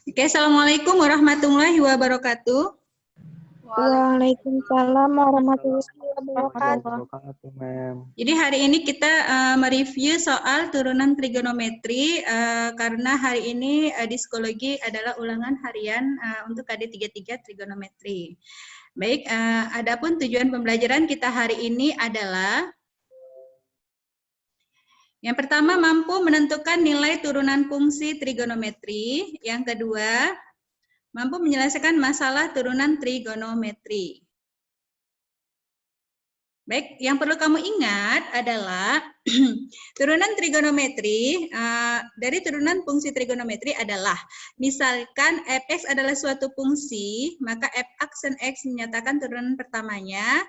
Oke, Assalamualaikum warahmatullahi wabarakatuh. Waalaikumsalam warahmatullahi wabarakatuh. Jadi hari ini kita mereview soal turunan trigonometri karena hari ini di psikologi adalah ulangan harian untuk KD 33 trigonometri. Baik, adapun tujuan pembelajaran kita hari ini adalah yang pertama mampu menentukan nilai turunan fungsi trigonometri, yang kedua mampu menyelesaikan masalah turunan trigonometri. Baik, yang perlu kamu ingat adalah turunan trigonometri, dari turunan fungsi trigonometri adalah, misalkan fx adalah suatu fungsi, maka f aksen x menyatakan turunan pertamanya.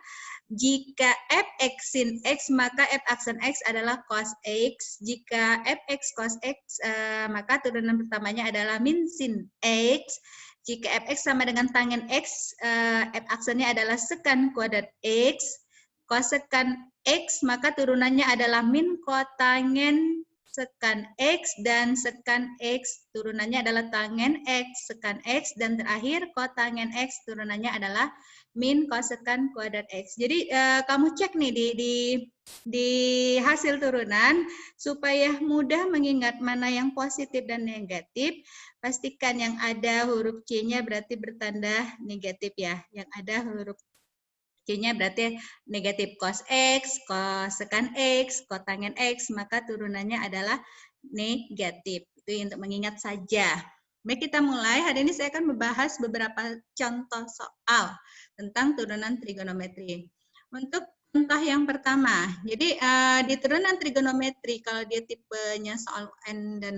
Jika fx sin x, maka f aksen x adalah cos x. Jika fx cos x, maka turunan pertamanya adalah min sin x. Jika fx sama dengan tangen x, f aksennya adalah sekan kuadrat x. Kosekan X, maka turunannya adalah min kotangen sekan X, dan sekan X turunannya adalah tangen X, sekan X, dan terakhir kotangen X turunannya adalah min kosekan kuadrat X. Jadi kamu cek nih di hasil turunan, supaya mudah mengingat mana yang positif dan negatif, pastikan yang ada huruf C-nya berarti bertanda negatif ya, yang ada huruf C-nya berarti negatif cos X, kosekan X, kotangen X, maka turunannya adalah negatif. Itu untuk mengingat saja. Baik, kita mulai. Hari ini saya akan membahas beberapa contoh soal tentang turunan trigonometri. Untuk contoh yang pertama, jadi di turunan trigonometri, kalau dia tipenya soal UN dan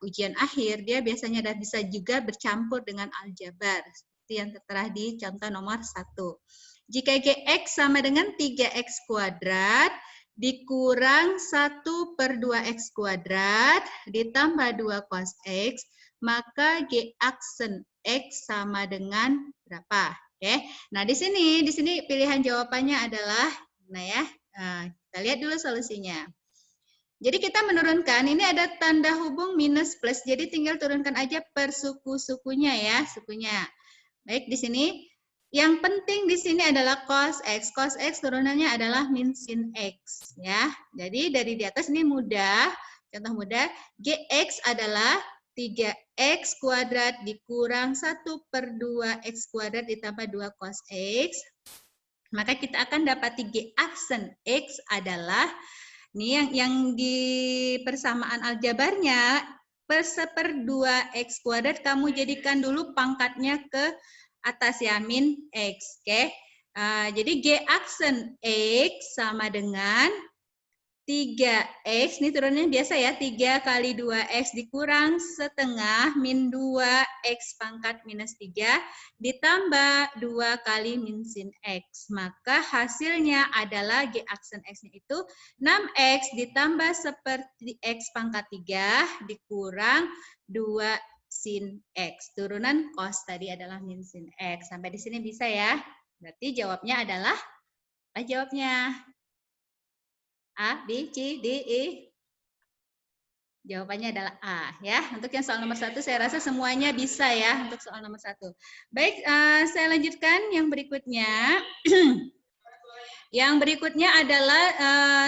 ujian akhir, dia biasanya bisa juga bercampur dengan aljabar, yang tertera di contoh nomor 1. Jika Gx sama dengan 3x kuadrat dikurang 1/2x kuadrat ditambah 2 cos x, maka G aksen x sama dengan berapa? Oke. Nah, di sini pilihan jawabannya adalah kita lihat dulu solusinya. Jadi kita menurunkan, ini ada tanda hubung minus plus, jadi tinggal turunkan aja per suku-sukunya ya, sukunya. Baik, di sini yang penting di sini adalah cos x. Cos x turunannya adalah min sin x ya. Jadi dari di atas ini mudah, contoh mudah, Gx adalah 3x kuadrat dikurang 1/2x kuadrat ditambah 2 cos x. Maka kita akan dapati G aksen x adalah, ini yang di persamaan aljabarnya, per 1/2x kuadrat kamu jadikan dulu pangkatnya ke atas ya, min x. Oke. Jadi G aksen x sama dengan 3x, ini turunnya biasa ya, 3 kali 2x dikurang setengah min 2x pangkat minus 3 ditambah 2 kali min sin x. Maka hasilnya adalah G aksen x-nya itu 6x ditambah seperti x pangkat 3 dikurang 2 sin x. Turunan cos tadi adalah min sin x. Sampai di sini bisa ya? Berarti jawabnya adalah, apa jawabnya? A, B, C, D, E. Jawabannya adalah A ya. Untuk yang soal nomor 1 saya rasa semuanya bisa ya untuk soal nomor 1. Baik, saya lanjutkan yang berikutnya. Yang berikutnya adalah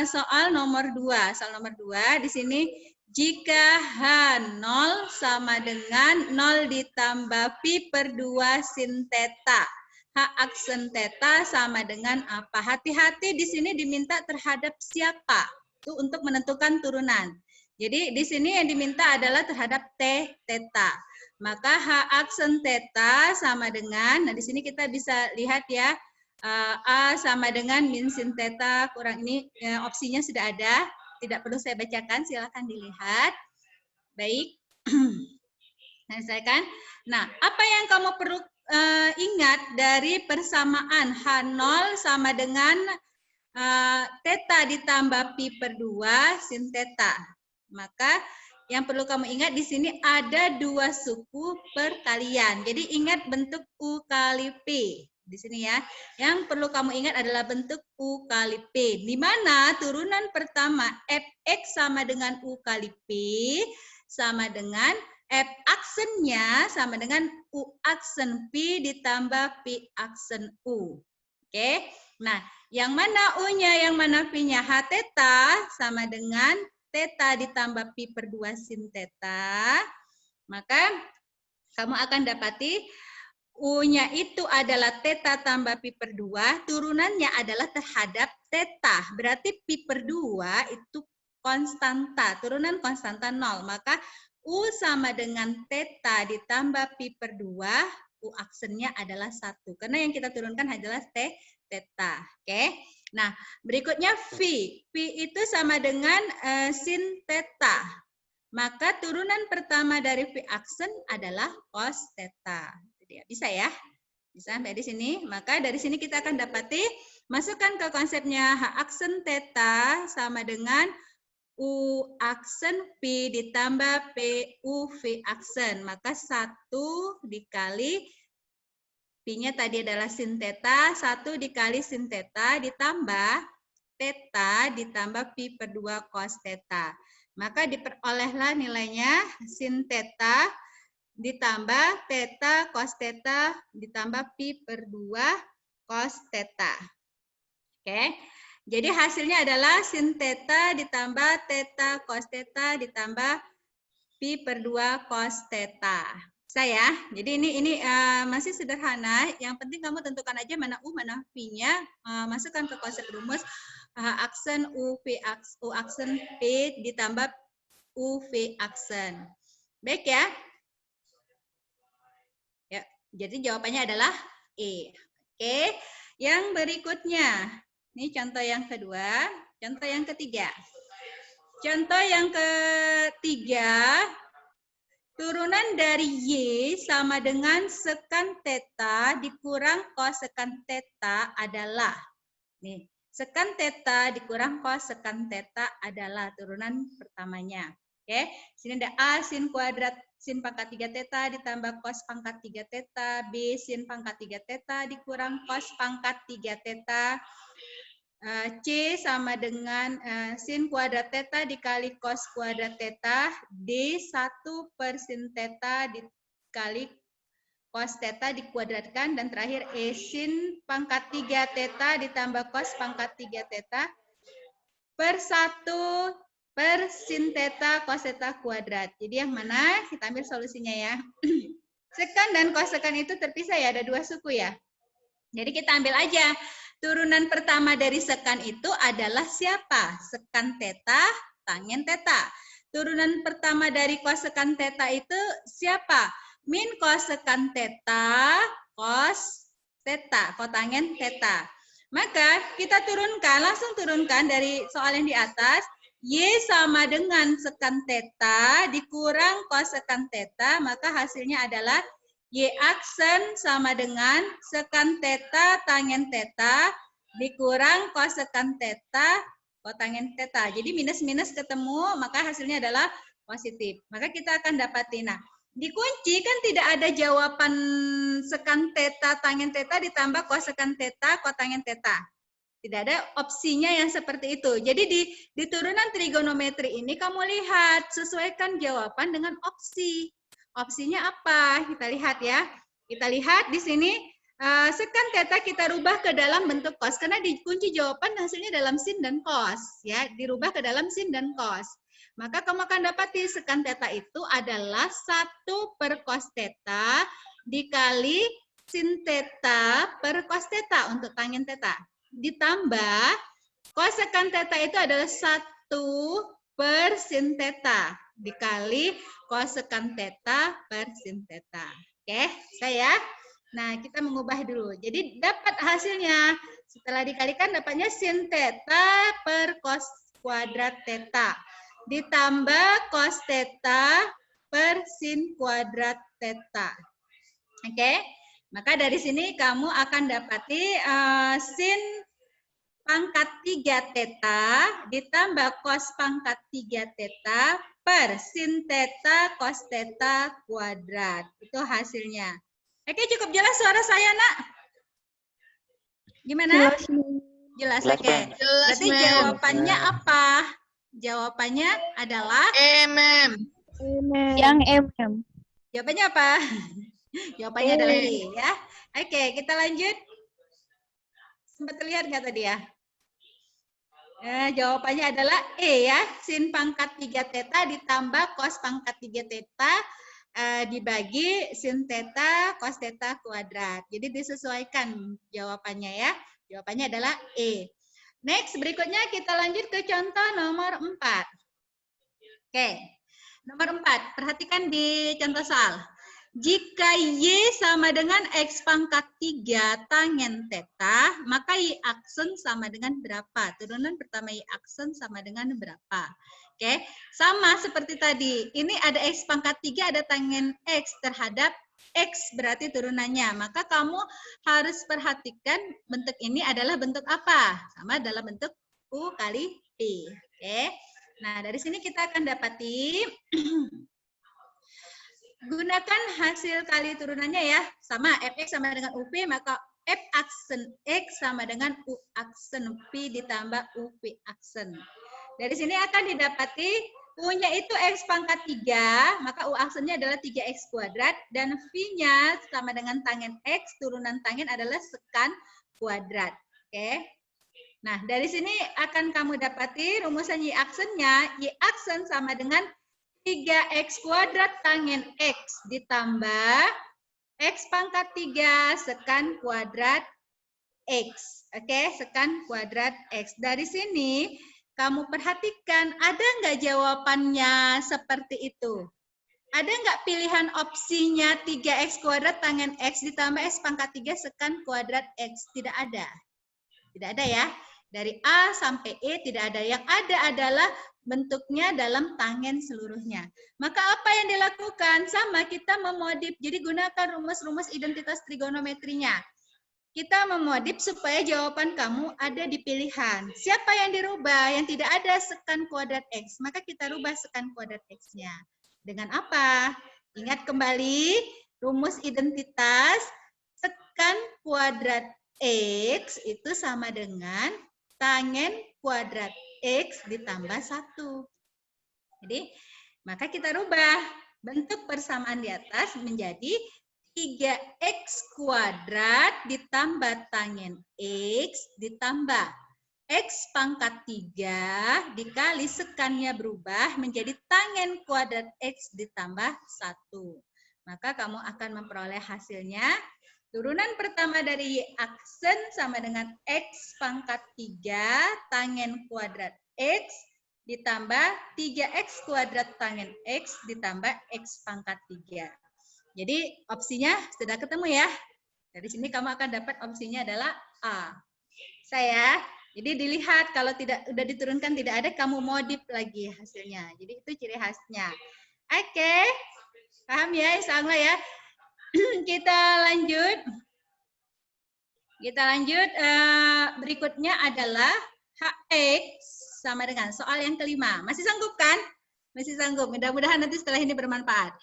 soal nomor 2. Soal nomor 2 di sini, jika H0 sama dengan 0 ditambah pi per 2 sin theta. H aksen theta sama dengan apa? Hati-hati di sini diminta terhadap siapa? Itu untuk menentukan turunan. Jadi di sini yang diminta adalah terhadap T theta. Maka H aksen theta sama dengan, nah di sini kita bisa lihat ya, A sama dengan min sin theta kurang ini, opsinya sudah ada, tidak perlu saya bacakan, silakan dilihat. Baik. Nah, apa yang kamu perlu ingat dari persamaan H0 sama dengan theta ditambah pi per 2 sin theta. Maka yang perlu kamu ingat di sini ada 2 suku perkalian. Jadi ingat bentuk U kali P. Di sini ya. Yang perlu kamu ingat adalah bentuk U kali P. Di mana turunan pertama Fx sama dengan U kali P sama dengan F aksennya sama dengan U aksen P ditambah P aksen U. Oke, nah yang mana U-nya, yang mana P-nya? H theta sama dengan theta ditambah Pi per 2 sin theta. Maka kamu akan dapati U-nya itu adalah theta tambah Pi per 2, turunannya adalah terhadap theta. Berarti Pi per 2 itu konstanta, turunan konstanta 0. Maka U sama dengan theta ditambah Pi per 2, U aksennya adalah 1. Karena yang kita turunkan adalah theta. Oke. Nah, berikutnya V. V itu sama dengan sin theta. Maka turunan pertama dari V aksen adalah cos theta. Bisa ya? Bisa sampai di sini. Maka dari sini kita akan dapati, masukkan ke konsepnya H aksen theta sama dengan U aksen P ditambah PU V aksen. Maka 1 dikali P-nya tadi adalah sin theta, 1 dikali sin theta ditambah theta ditambah Pi per 2 cos theta. Maka diperolehlah nilainya sin theta ditambah theta cos theta ditambah Pi per 2 cos theta. Oke. Jadi hasilnya adalah sin theta ditambah theta cos theta ditambah Pi per 2 cos theta. Bisa ya? Jadi ini masih sederhana. Yang penting kamu tentukan aja mana U, mana P-nya. Masukkan ke konsep rumus aksen U aksen P ditambah U V aksen. Baik ya? Ya, jadi jawabannya adalah E. Oke, yang berikutnya. Ini contoh yang kedua, contoh yang ketiga. Contoh yang ketiga, turunan dari Y sama dengan sekan theta dikurang cos sekan theta adalah. Nih, sekan theta dikurang cos sekan theta adalah turunan pertamanya. Oke, sini ada A sin kuadrat sin pangkat 3 theta ditambah cos pangkat 3 theta, B sin pangkat 3 theta dikurang cos pangkat 3 theta, C sama dengan sin kuadrat theta dikali cos kuadrat theta, D 1 per sin theta dikali cos theta dikuadratkan, dan terakhir E sin pangkat 3 theta ditambah cos pangkat 3 theta per 1 per sin theta cos theta kuadrat. Jadi yang mana? Kita ambil solusinya ya. Sekan dan cos sekan itu terpisah ya, ada 2 suku ya. Jadi kita ambil aja. Turunan pertama dari sekan itu adalah siapa? Sekan theta, tangen theta. Turunan pertama dari cos sekan theta itu siapa? Min cos sekan theta, cos theta, kotangen theta. Maka kita turunkan, langsung turunkan dari soal yang di atas. Y sama dengan sekan theta dikurang cos sekan theta, maka hasilnya adalah Y aksen sama dengan sekan theta tangen theta dikurang cos sekan theta kotangen theta. Jadi minus-minus ketemu, maka hasilnya adalah positif. Maka kita akan dapati, nah, dikunci kan tidak ada jawaban sekan theta tangen theta ditambah cos sekan theta kotangen theta. Tidak ada opsinya yang seperti itu. Jadi di turunan trigonometri ini kamu lihat, sesuaikan jawaban dengan opsi. Opsinya apa? Kita lihat ya. Kita lihat di sini sekan theta kita rubah ke dalam bentuk cos karena dikunci jawaban hasilnya dalam sin dan cos ya, dirubah ke dalam sin dan cos. Maka kamu akan dapati sekan theta itu adalah 1 per cos theta dikali sin theta per cos theta untuk tangen theta. Ditambah cos sekan theta itu adalah 1 per sin theta dikali cos sekan theta per sin theta. Oke, saya. Nah, kita mengubah dulu. Jadi dapat hasilnya. Setelah dikalikan dapatnya sin theta per cos kuadrat theta ditambah cos theta per sin kuadrat theta. Oke. Maka dari sini kamu akan dapati sin pangkat 3 theta ditambah cos pangkat 3 theta per sin theta cos theta kuadrat. Itu hasilnya. Oke, cukup jelas suara saya, Nak? Gimana? Jelas, oke. Berarti jawabannya apa? Jawabannya adalah Mem. Yang MM. Jawabannya apa? Jawabannya adalah E ya. Oke, kita lanjut. Sempat terlihat nggak tadi ya? Jawabannya adalah E ya. Sin pangkat 3 theta ditambah cos pangkat 3 theta dibagi sin theta cos theta kuadrat. Jadi disesuaikan jawabannya ya. Jawabannya adalah E. Next, berikutnya kita lanjut ke contoh nomor 4. Oke. Nomor 4, perhatikan di contoh soal. Jika Y sama dengan X pangkat 3 tangen theta, maka Y aksen sama dengan berapa? Turunan pertama Y aksen sama dengan berapa? Oke, sama seperti tadi. Ini ada X pangkat 3, ada tangen X terhadap X, berarti turunannya. Maka kamu harus perhatikan bentuk ini adalah bentuk apa? Sama dalam bentuk U kali P. Oke, nah dari sini kita akan dapati gunakan hasil kali turunannya ya. Sama, Fx sama dengan UP, maka F aksen X sama dengan U aksen P ditambah UP aksen. Dari sini akan didapati U-nya itu X pangkat 3, maka U aksennya adalah 3X kuadrat, dan V-nya sama dengan tangen X, turunan tangen adalah sekan kuadrat. Oke. Nah, dari sini akan kamu dapati rumusan Y aksennya, Y aksen sama dengan 3X kuadrat tangen X ditambah X pangkat 3 sekan kuadrat X. Oke, sekan kuadrat X. Dari sini kamu perhatikan ada nggak jawabannya seperti itu? Ada nggak pilihan opsinya 3X kuadrat tangen X ditambah X pangkat 3 sekan kuadrat X? Tidak ada. Tidak ada ya. Dari A sampai E tidak ada. Yang ada adalah bentuknya dalam tangen seluruhnya. Maka apa yang dilakukan? Sama, kita memodif. Jadi gunakan rumus-rumus identitas trigonometrinya. Kita memodif supaya jawaban kamu ada di pilihan. Siapa yang dirubah? Yang tidak ada sekan kuadrat X. Maka kita rubah sekan kuadrat X-nya. Dengan apa? Ingat kembali rumus identitas sekan kuadrat X itu sama dengan tangen kuadrat X ditambah 1. Jadi, maka kita rubah bentuk persamaan di atas menjadi 3X kuadrat ditambah tangen X ditambah X pangkat 3 dikali sekannya berubah menjadi tangen kuadrat X ditambah 1. Maka kamu akan memperoleh hasilnya. Turunan pertama dari Y aksen sama dengan X pangkat 3 tangen kuadrat X ditambah 3X kuadrat tangen X ditambah X pangkat 3. Jadi opsinya sudah ketemu ya. Dari sini kamu akan dapat opsinya adalah A. Jadi dilihat kalau tidak udah diturunkan tidak ada, kamu modif lagi hasilnya. Jadi itu ciri khasnya. Oke. Paham ya, insyaallah ya. Kita lanjut. Berikutnya adalah HX sama dengan soal yang kelima. Masih sanggup kan? Masih sanggup. Mudah-mudahan nanti setelah ini bermanfaat.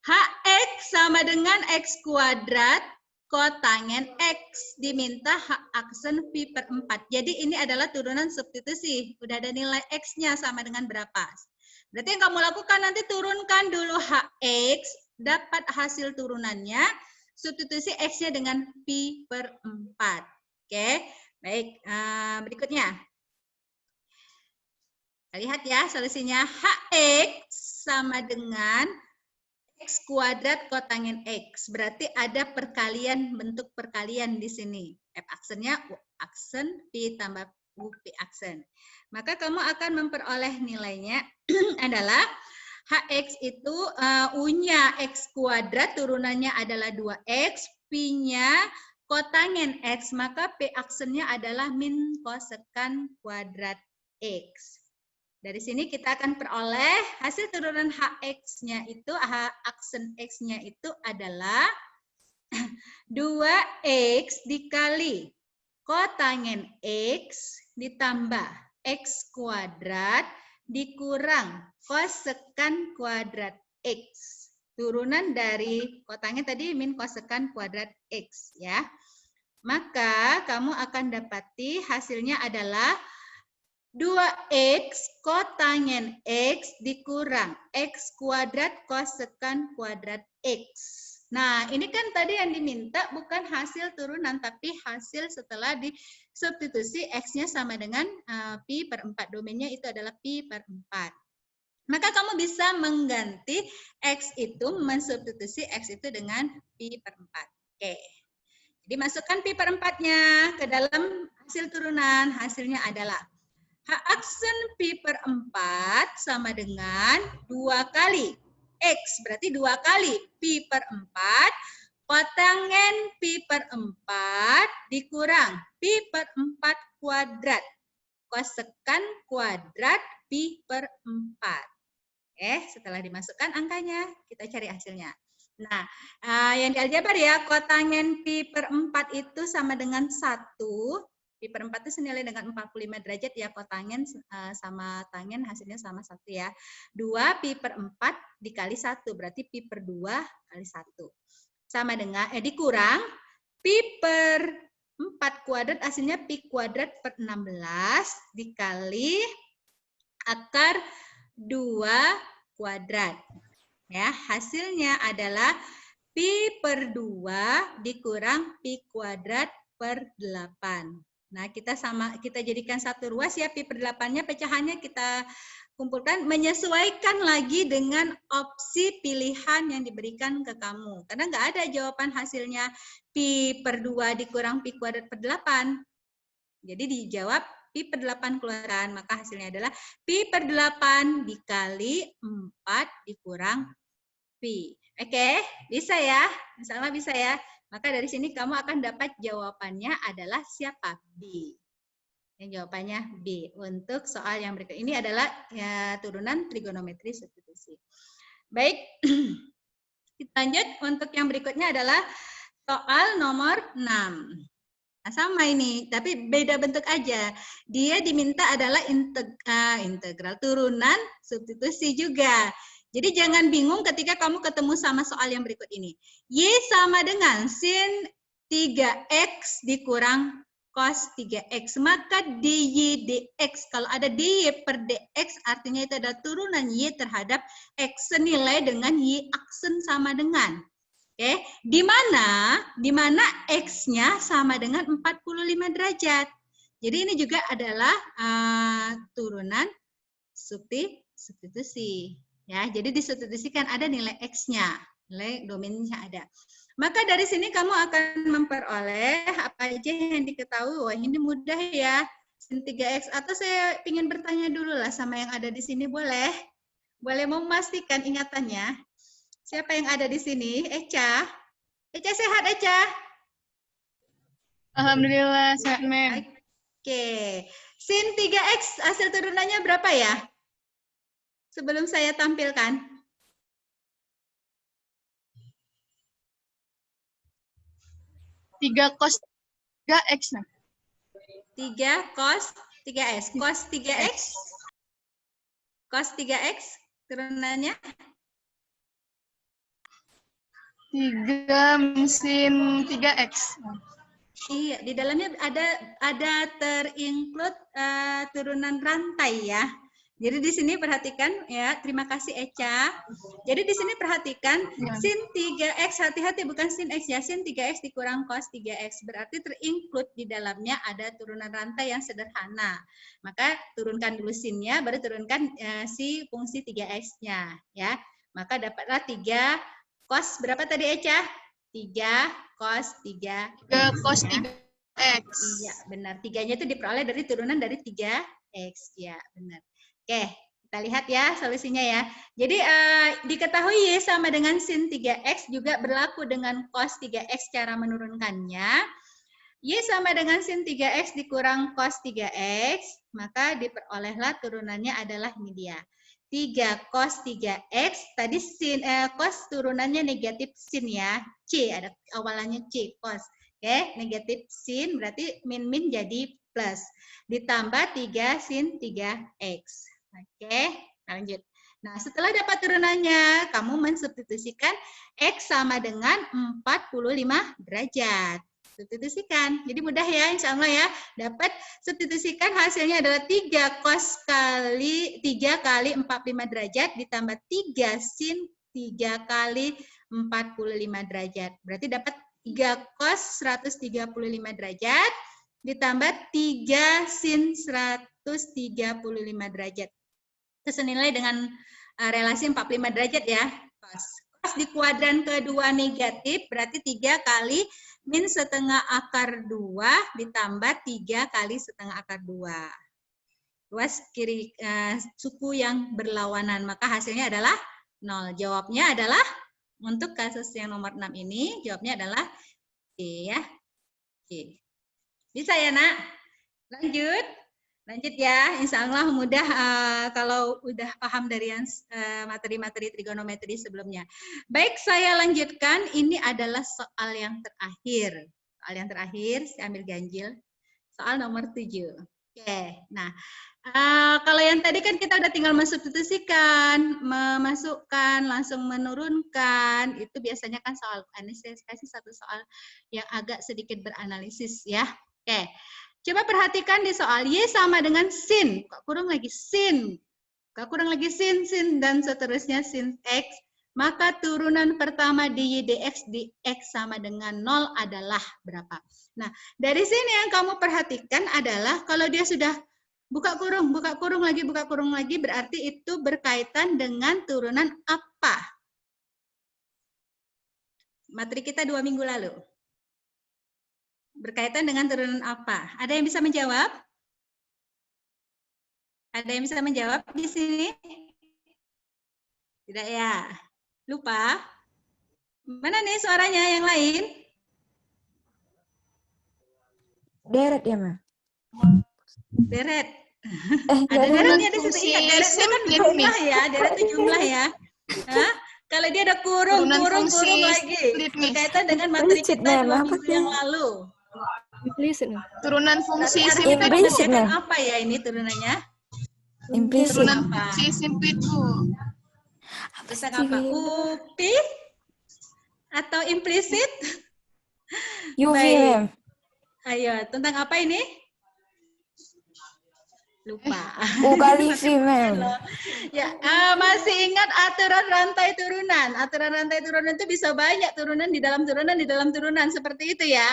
HX sama dengan X kuadrat kotangen X. Diminta H aksen Pi per 4. Jadi ini adalah turunan substitusi. Udah ada nilai X-nya sama dengan berapa. Berarti yang kamu lakukan nanti turunkan dulu HX. Dapat hasil turunannya, substitusi X-nya dengan Pi per 4. Oke, baik. Berikutnya. Lihat ya solusinya. HX sama dengan X kuadrat kotangen X. Berarti ada perkalian, bentuk perkalian di sini. F aksennya U aksen, Pi tambah U Pi aksen. Maka kamu akan memperoleh nilainya adalah HX itu U-nya X kuadrat, turunannya adalah 2X, Pi-nya kotangen X, maka P aksennya adalah min kosekan kuadrat X. Dari sini kita akan peroleh hasil turunan HX-nya itu, H aksen X-nya itu adalah 2X dikali kotangen X ditambah X kuadrat dikurang kosekan kuadrat X. Turunan dari kotangen tadi min kosekan kuadrat X ya. Maka kamu akan dapati hasilnya adalah 2x kotangen x dikurang x kuadrat kosekan kuadrat x. Nah, ini kan tadi yang diminta bukan hasil turunan, tapi hasil setelah disubstitusi x-nya sama dengan pi per 4. Domainnya itu adalah pi per 4. Maka kamu bisa mengganti x itu, mensubstitusi x itu dengan pi per 4. Oke. Jadi masukkan pi per 4-nya ke dalam hasil turunan. Hasilnya adalah H aksen pi per 4 sama dengan 2 kali X, berarti 2 kali pi per 4, kotangen pi per 4 dikurang pi per 4 kuadrat, kosekan kuadrat pi per 4. Setelah dimasukkan angkanya, kita cari hasilnya. Nah, yang di aljabar ya, kotangen pi per 4 itu sama dengan 1. Pi per 4 itu senilai dengan 45 derajat ya, kotangen sama tangen hasilnya sama 1 ya. 2 pi per 4 dikali 1, berarti pi per 2 kali 1. Sama dengan, dikurang pi per 4 kuadrat, hasilnya pi kuadrat per 16 dikali akar 2 kuadrat. Ya, hasilnya adalah pi per 2 dikurang pi kuadrat per 8. Nah, kita jadikan satu ruas ya, pi per 8-nya pecahannya kita kumpulkan, menyesuaikan lagi dengan opsi pilihan yang diberikan ke kamu. Karena nggak ada jawaban hasilnya pi per 2 dikurang pi kuadrat per 8. Jadi dijawab pi per 8 keluaran, maka hasilnya adalah pi per 8 dikali 4 dikurang pi. Oke, bisa ya? Misalnya bisa ya? Maka dari sini kamu akan dapat jawabannya adalah siapa? B. Yang jawabannya B. Untuk soal yang berikut ini adalah ya, turunan trigonometri substitusi. Baik, kita lanjut. Untuk yang berikutnya adalah soal nomor 6. Nah, sama ini, tapi beda bentuk aja. Dia diminta adalah integral turunan substitusi juga. Jadi jangan bingung ketika kamu ketemu sama soal yang berikut ini. Y sama dengan sin 3x dikurang cos 3x. Maka dy dx, kalau ada dy per dx artinya itu adalah turunan y terhadap x senilai dengan y aksen sama dengan. Oke, di mana x-nya sama dengan 45 derajat. Jadi ini juga adalah turunan substitusi. Ya, jadi disubstitusikan ada nilai x-nya, nilai domainnya ada. Maka dari sini kamu akan memperoleh apa aja yang diketahui. Wah, ini mudah ya. Sin 3x, atau saya ingin bertanya dulu lah sama yang ada di sini, boleh? Boleh memastikan ingatannya? Siapa yang ada di sini? Eca? Eca sehat, Eca? Alhamdulillah sehat, Mem. Oke. Sin 3x hasil turunannya berapa ya? Sebelum saya tampilkan. 3 cos 3x. 3 cos 3x. Cos 3x. Cos 3x turunannya? 3 sin 3x. Iya, di dalamnya ada terinclude turunan rantai ya. Jadi di sini perhatikan ya, terima kasih Eca. Jadi di sini perhatikan sin 3x, hati-hati bukan sin x ya, sin 3x dikurang cos 3x. Berarti terinclude di dalamnya ada turunan rantai yang sederhana. Maka turunkan dulu sinnya, baru turunkan si fungsi 3x-nya ya. Maka dapatlah 3 cos berapa tadi Eca? 3 cos 3. 3 cos 3x. Iya, benar. 3-nya itu diperoleh dari turunan dari 3x. Ya, benar. Oke, kita lihat ya solusinya ya. Jadi diketahui Y sama dengan sin 3x juga berlaku dengan cos 3x cara menurunkannya. Y sama dengan sin 3x dikurang cos 3x, maka diperolehlah turunannya adalah ini dia. 3 cos 3x, tadi sin cos turunannya negatif sin ya. C, ada awalannya C, cos. Oke, negatif sin berarti min jadi plus. Ditambah 3 sin 3x. Oke, lanjut. Nah, setelah dapat turunannya, kamu mensubstitusikan X sama dengan 45 derajat. Substitusikan. Jadi mudah ya, insya Allah ya. Dapat substitusikan hasilnya adalah 3 cos kali 3 kali 45 derajat ditambah 3 sin 3 kali 45 derajat. Berarti dapat 3 cos 135 derajat ditambah 3 sin 135 derajat. Itu senilai dengan relasi 45 derajat ya. Cos di kuadran kedua negatif berarti 3 kali min setengah akar 2 ditambah 3 kali setengah akar 2. Luas kiri suku yang berlawanan, maka hasilnya adalah 0. Jawabnya adalah untuk kasus yang nomor 6 ini, jawabnya adalah C ya. C. Bisa ya nak? Lanjut. Lanjut ya, insya Allah mudah kalau udah paham dari yang materi-materi trigonometri sebelumnya. Baik, saya lanjutkan. Ini adalah soal yang terakhir. Soal yang terakhir, saya ambil ganjil. Soal nomor 7. Oke, nah kalau yang tadi kan kita udah tinggal mensubstitusikan, memasukkan, langsung menurunkan. Itu biasanya kan soal, ini saya kasih satu soal yang agak sedikit beranalisis ya. Oke. Coba perhatikan di soal Y sama dengan sin, kok kurang lagi sin, kok kurang lagi sin, dan seterusnya sin X, maka turunan pertama di Y dx di X sama dengan 0 adalah berapa? Nah, dari sini yang kamu perhatikan adalah kalau dia sudah buka kurung lagi, berarti itu berkaitan dengan turunan apa? Materi kita 2 minggu lalu. Berkaitan dengan turunan apa? Ada yang bisa menjawab? Ada yang bisa menjawab di sini? Tidak ya? Lupa? Mana nih suaranya yang lain? Deret ya, Ma? Deret. Ada deretnya di situ. Ingat, deret itu kan jumlah ya. Deret itu jumlah ya. Hah? Kalau dia ada kurung lagi. Berkaitan dengan materi kita 2 minggu yang lalu. Turunan fungsi implisit. Apa ya ini turunannya? Implisit. Turunan fungsi sempit, Bu. Bisa apa? UP atau implisit? UV, Baik. Ayo, tentang apa ini? Lupa. U kali V, Mem. Ya, masih ingat aturan rantai turunan? Aturan rantai turunan itu bisa banyak turunan di dalam turunan seperti itu ya.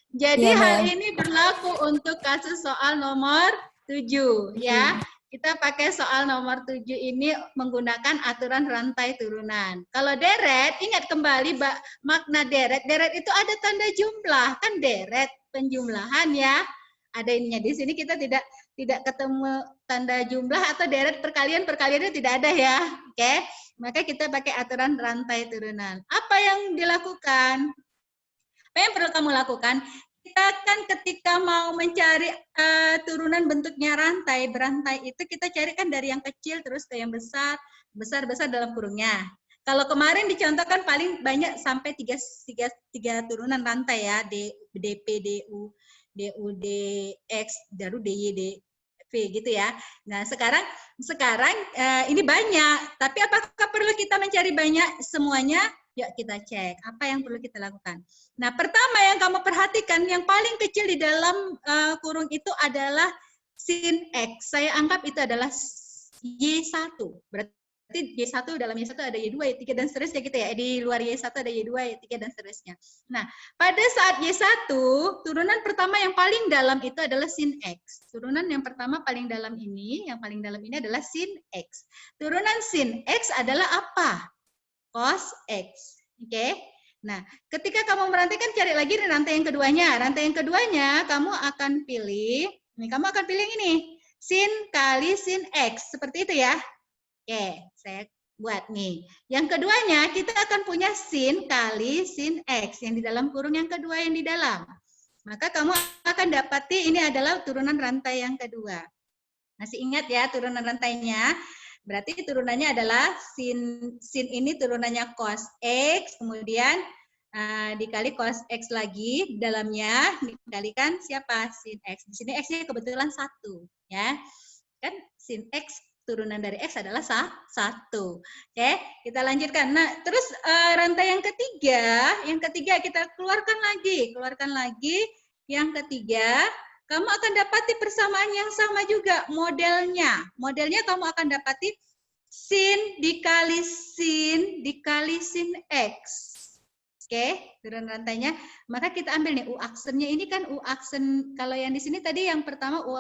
Jadi hal ini berlaku untuk kasus soal nomor 7 ya. Kita pakai soal nomor 7 ini menggunakan aturan rantai turunan. Kalau deret, ingat kembali makna deret. Deret itu ada tanda jumlah, kan deret penjumlahan ya. Ada ininya di sini kita tidak ketemu tanda jumlah atau deret perkaliannya tidak ada ya. Oke. Maka kita pakai aturan rantai turunan. Apa yang dilakukan? Apa yang perlu kamu lakukan? Kita kan ketika mau mencari turunan bentuknya berantai itu kita carikan dari yang kecil terus ke yang besar dalam kurungnya. Kalau kemarin dicontohkan paling banyak sampai tiga turunan rantai ya, DP, DU, DX, baru DY, DV gitu ya. Nah sekarang ini banyak, tapi apakah perlu kita mencari banyak semuanya? Yuk kita cek apa yang perlu kita lakukan. Nah, pertama yang kamu perhatikan yang paling kecil di dalam kurung itu adalah sin X. Saya anggap itu adalah Y1. Berarti Y1 dalam Y1 ada Y2, Y3 dan seterusnya gitu ya. Di luar Y1 ada Y2, Y3 dan seterusnya. Nah, pada saat Y1, turunan pertama yang paling dalam itu adalah sin X. Turunan yang pertama paling dalam ini, adalah sin X. Turunan sin X adalah apa? Cos X. Oke. Nah, ketika kamu merantai kan cari lagi rantai yang keduanya. Rantai yang keduanya kamu akan pilih, ini. Sin kali sin X. Seperti itu ya. Oke, saya buat nih. Yang keduanya kita akan punya sin kali sin X yang di dalam kurung yang kedua yang di dalam. Maka kamu akan dapati ini adalah turunan rantai yang kedua. Masih ingat ya turunan rantainya? Berarti turunannya adalah sin ini turunannya cos X, kemudian dikali cos X lagi, dalamnya dikalikan siapa? Sin X. Di sini X-nya kebetulan 1. Ya. Kan sin X turunan dari X adalah 1. Oke, kita lanjutkan. Nah, terus rantai yang ketiga kita keluarkan lagi. Yang ketiga, kamu akan dapati persamaan yang sama juga modelnya. Modelnya kamu akan dapati sin dikali sin X. Oke, turun rantainya. Maka kita ambil nih U aksennya ini kan U aksen, kalau yang di sini tadi yang pertama U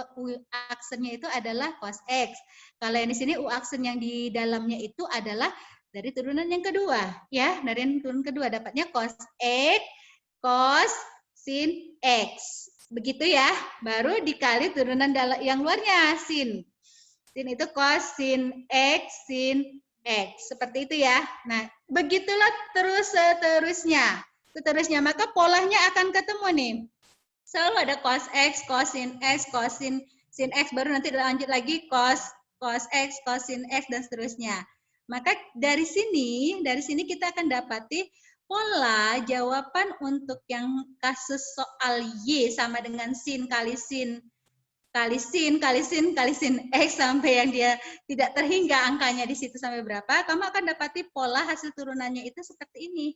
aksennya itu adalah cos X. Kalau yang di sini U aksen yang di dalamnya itu adalah dari turunan yang kedua, ya. Dari yang turunan kedua dapatnya cos X, cos sin X. Begitu ya. Baru dikali turunan yang luarnya sin. Sin itu cos sin X, sin X. Seperti itu ya. Nah, begitulah terus seterusnya. Maka polanya akan ketemu nih. Selalu ada cos X, cos sin X, cos sin X. Baru nanti lanjut lagi cos X, cos sin X, dan seterusnya. Maka dari sini kita akan dapati pola jawaban untuk yang kasus soal Y sama dengan sin kali sin X sampai yang dia tidak terhingga angkanya di situ sampai berapa, kamu akan dapati pola hasil turunannya itu seperti ini.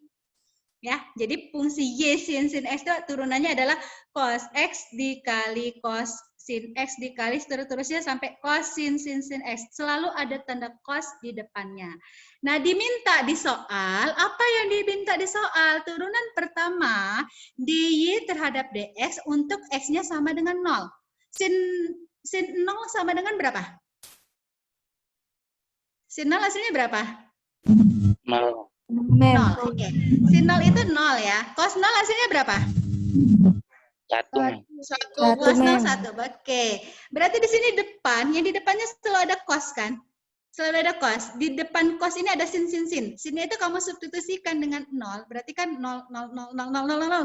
Ya, jadi fungsi Y sin X itu turunannya adalah cos X dikali cos sin X dikali seterusnya sampai cos sin X. Selalu ada tanda cos di depannya. Nah, diminta di soal, apa yang diminta di soal? Turunan pertama dy terhadap dx untuk X-nya sama dengan 0. Sin 0 sama dengan berapa? Sin 0 hasilnya berapa? 0. 0. Oke. Sin 0 itu 0 ya. Cos 0 hasilnya berapa? 1. Cos 0 1. Oke. Berarti di sini yang di depannya selalu ada cos kan? Selalu ada cos. Di depan cos ini ada sin. Sinnya itu kamu substitusikan dengan 0. Berarti kan 0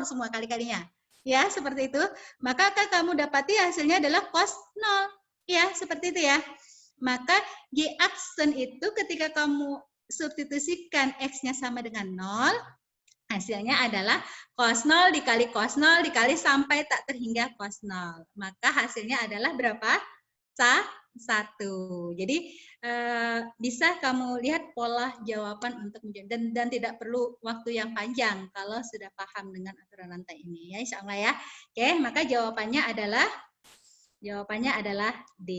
semua kali-kalinya. Ya, seperti itu. Maka akan kamu dapati hasilnya adalah cos 0. Ya, seperti itu ya. Maka Y aksen itu ketika kamu substitusikan X-nya sama dengan 0, hasilnya adalah cos 0 dikali cos 0 dikali sampai tak terhingga cos 0. Maka hasilnya adalah berapa? 1. Jadi bisa kamu lihat pola jawaban untuk dan tidak perlu waktu yang panjang kalau sudah paham dengan aturan rantai ini ya, insya Allah ya. Oke, maka jawabannya adalah D.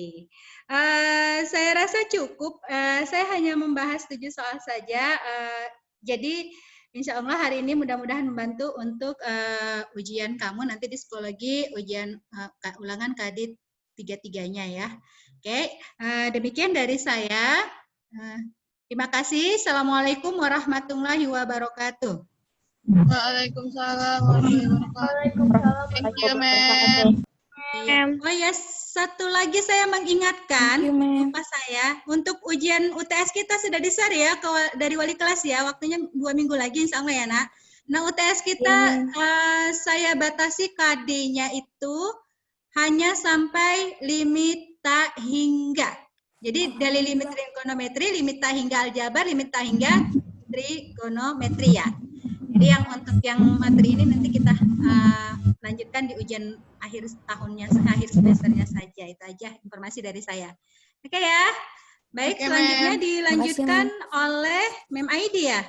Saya rasa cukup. Saya hanya membahas 7 soal saja. Jadi insya Allah hari ini mudah-mudahan membantu untuk ujian kamu nanti di psikologi, ujian ulangan KD 3-3-nya ya. Oke, demikian dari saya. Terima kasih. Assalamualaikum warahmatullahi wabarakatuh. Waalaikumsalam warahmatullahi wabarakatuh. Thank you, ma'am. Oh ya, satu lagi saya mengingatkan, lupa saya, untuk ujian UTS kita sudah di-share ya dari wali kelas ya, waktunya 2 minggu lagi insya Allah ya nak. Nah UTS kita saya batasi KD-nya itu hanya sampai limit tak hingga. Jadi dari limit trigonometri, limit tak hingga aljabar, limit tak hingga trigonometri ya. Jadi yang untuk yang materi ini nanti kita lanjutkan di ujian akhir tahunnya, akhir semesternya saja. Itu aja informasi dari saya. Oke ya. Baik, selanjutnya dilanjutkan oleh Mem Aidi ya.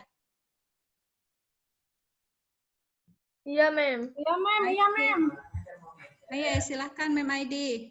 Iya, Mem. Ayo, silahkan Mem Aidi.